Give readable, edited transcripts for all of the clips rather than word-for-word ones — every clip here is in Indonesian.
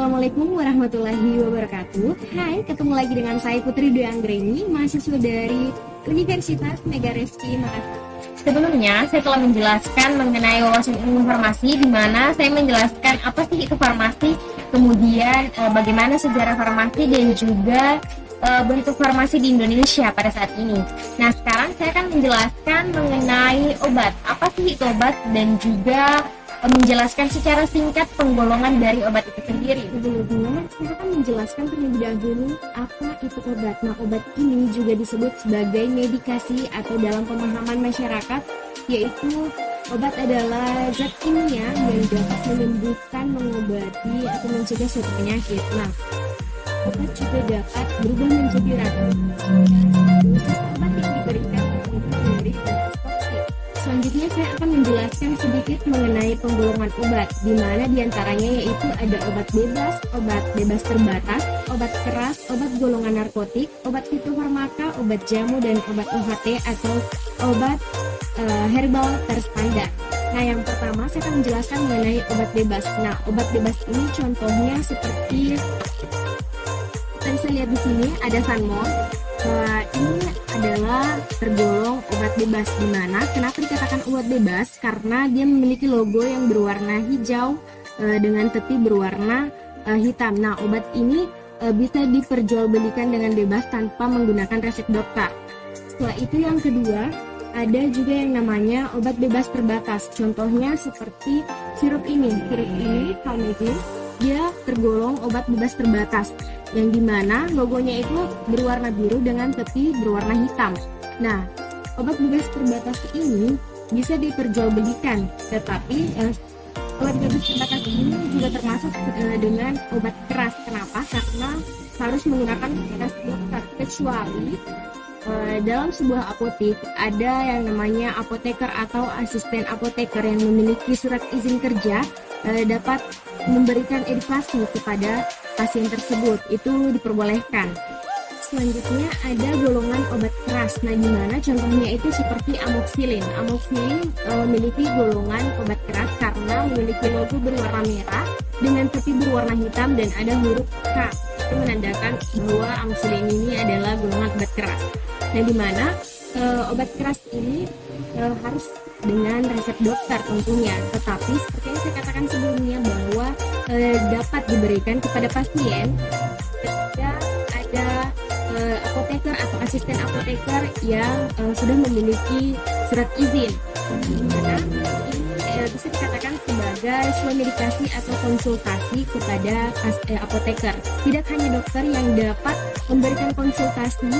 Assalamualaikum warahmatullahi wabarakatuh. Hai, ketemu lagi dengan saya Putri Dwi Anggreni, mahasiswa dari Universitas Megareski Makassar. Sebelumnya, saya telah menjelaskan mengenai wawasan ilmu farmasi, di mana saya menjelaskan apa sih itu farmasi, kemudian bagaimana sejarah farmasi dan juga bentuk farmasi di Indonesia pada saat ini. Nah, sekarang saya akan menjelaskan mengenai obat. Apa sih itu obat dan juga menjelaskan secara singkat penggolongan dari obat itu sendiri. Sebelumnya, saya akan menjelaskan terlebih dahulu apa itu obat. Nah, obat ini juga disebut sebagai medikasi atau dalam pemahaman masyarakat, yaitu obat adalah zat kimia yang dapat menyembuhkan, mengobati, atau mencegah suatu penyakit. Nah, obat juga dapat berubah menjadi racun. Dosis obat yang diberikan tergantung dari status toksik. Selanjutnya saya akan menjelaskan sedikit mengenai penggolongan obat, di mana diantaranya yaitu ada obat bebas terbatas, obat keras, obat golongan narkotik, obat fitofarmaka, obat jamu, dan obat OHT atau obat herbal terstandar. Nah, yang pertama saya akan menjelaskan mengenai obat bebas. Nah, obat bebas ini contohnya seperti yang saya lihat di sini ada Sanmol. Ini adalah tergolong obat bebas, di mana kenapa dikatakan obat bebas? Karena dia memiliki logo yang berwarna hijau dengan tepi berwarna hitam. Nah, obat ini bisa diperjualbelikan dengan bebas tanpa menggunakan resep dokter. Setelah itu yang kedua, ada juga yang namanya obat bebas terbatas. Contohnya seperti sirup ini. Sirup ini Calmedin, dia tergolong obat bebas terbatas, yang dimana logonya itu berwarna biru dengan tepi berwarna hitam. Nah, obat bebas terbatas ini bisa diperjualbelikan, tetapi obat bebas terbatas ini juga termasuk dengan obat keras. Kenapa? Karena harus menggunakan resep dokter, kecuali dalam sebuah apotek ada yang namanya apoteker atau asisten apoteker yang memiliki surat izin kerja dapat memberikan edukasi kepada pasien tersebut, itu diperbolehkan. Selanjutnya ada golongan obat keras. Nah, dimana contohnya itu seperti amoxicillin. Amoxicillin memiliki golongan obat keras karena memiliki logo berwarna merah dengan tepi berwarna hitam dan ada huruf K. Itu menandakan bahwa amoxicillin ini adalah golongan obat keras. Nah, dimana obat keras ini harus dengan resep dokter tentunya, tetapi seperti yang saya katakan sebelumnya bahwa dapat diberikan kepada pasien ketika ada apoteker atau asisten apoteker yang sudah memiliki surat izin, dimana ini bisa dikatakan sebagai medikasi atau konsultasi kepada apoteker. Tidak hanya dokter yang dapat memberikan konsultasi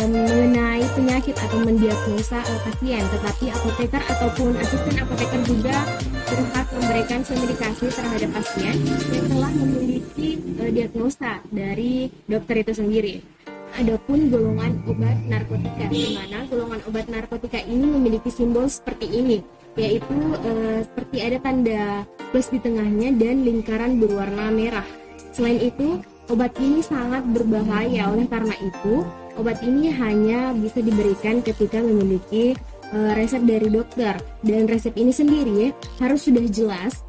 mengenai penyakit atau mendiagnosa pasien, tetapi apoteker ataupun asisten apoteker juga berhak memberikan medikasi terhadap pasien yang telah memiliki diagnosa dari dokter itu sendiri. Adapun golongan obat narkotika, di mana golongan obat narkotika ini memiliki simbol seperti ini, yaitu seperti ada tanda plus di tengahnya dan lingkaran berwarna merah. Selain itu, obat ini sangat berbahaya. Oleh karena itu, obat ini hanya bisa diberikan ketika memiliki resep dari dokter, dan resep ini sendiri harus sudah jelas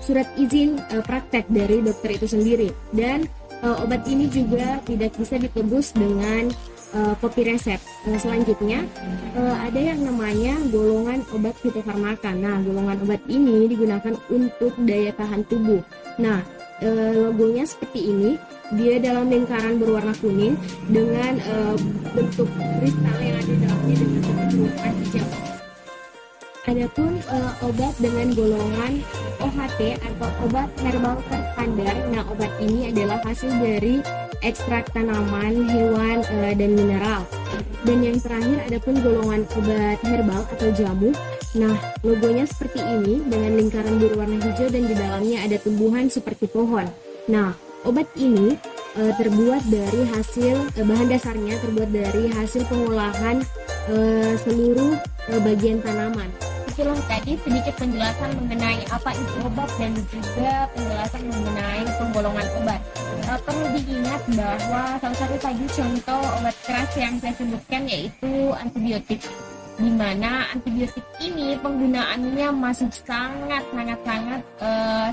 surat izin praktek dari dokter itu sendiri, dan obat ini juga tidak bisa ditebus dengan kopi resep. Selanjutnya ada yang namanya golongan obat fitofarmaka. Nah, golongan obat ini digunakan untuk daya tahan tubuh. Nah, logonya seperti ini, dia dalam lingkaran berwarna kuning dengan bentuk kristal yang ada dalamnya dengan bentuk warna hijau. Adapun obat dengan golongan OHT atau obat herbal terstandar. Nah, obat ini adalah hasil dari ekstrak tanaman, hewan, dan mineral. Dan yang terakhir adapun golongan obat herbal atau jamu. Nah, logonya seperti ini dengan lingkaran berwarna hijau dan di dalamnya ada tumbuhan seperti pohon. Nah, obat ini terbuat dari bahan dasarnya terbuat dari hasil pengolahan seluruh bagian tanaman. Itulah tadi sedikit penjelasan mengenai apa itu obat dan juga penjelasan mengenai penggolongan obat. Perlu diingat bahwa salah satu tadi contoh obat keras yang saya sebutkan yaitu antibiotik. di mana antibiotik ini penggunaannya masih sangat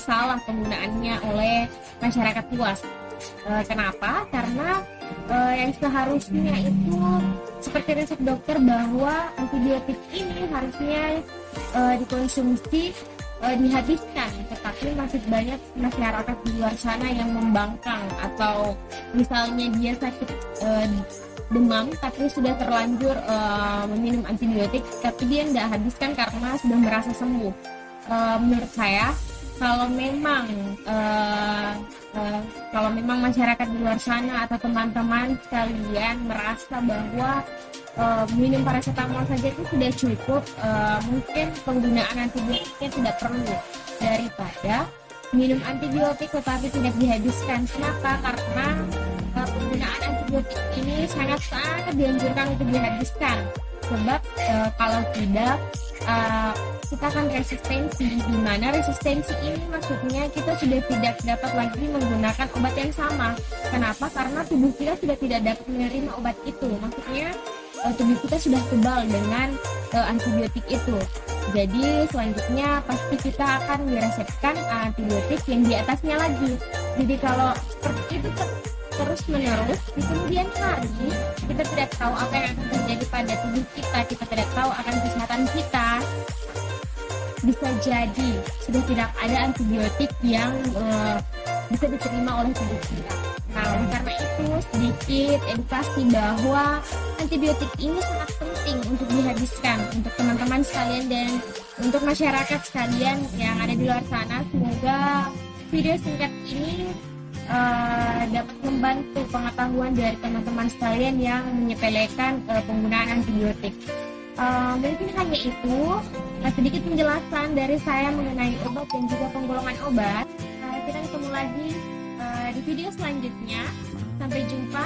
salah penggunaannya oleh masyarakat luas. Kenapa? Karena yang seharusnya itu seperti resep dokter bahwa antibiotik ini harusnya dikonsumsi dihabiskan, tetapi masih banyak masyarakat di luar sana yang membangkang, atau misalnya dia sakit demam tapi sudah terlanjur meminum antibiotik tapi dia nggak habiskan karena sudah merasa sembuh. Menurut saya kalau memang masyarakat di luar sana atau teman-teman sekalian merasa bahwa minum paracetamol saja itu sudah cukup, mungkin penggunaan antibiotiknya tidak perlu, daripada minum antibiotik tetapi tidak dihabiskan. Kenapa? Karena penggunaan antibiotik ini sangat dianjurkan untuk dihabiskan, sebab kalau tidak kita akan resistensi, di mana resistensi ini maksudnya kita sudah tidak dapat lagi menggunakan obat yang sama. Kenapa? Karena tubuh kita sudah tidak dapat menerima obat itu, maksudnya tubuh kita sudah kebal dengan antibiotik itu. Jadi selanjutnya pasti kita akan diresepkan antibiotik yang di atasnya lagi. Jadi kalau seperti itu terus menerus di kemudian hari, kita tidak tahu apa yang akan terjadi pada tubuh kita, kita tidak tahu akan kesehatan kita. Bisa jadi sudah tidak ada antibiotik yang bisa diterima oleh tubuh kita. Nah, oleh karena itu sedikit edukasi bahwa antibiotik ini sangat penting untuk dihabiskan untuk teman-teman sekalian dan untuk masyarakat sekalian yang ada di luar sana. Semoga video singkat ini dapat membantu pengetahuan dari teman-teman sekalian yang menyepelekan penggunaan antibiotik. Mungkin hanya itu sedikit penjelasan dari saya mengenai obat dan juga penggolongan obat. Kita ketemu lagi di video selanjutnya. Sampai jumpa.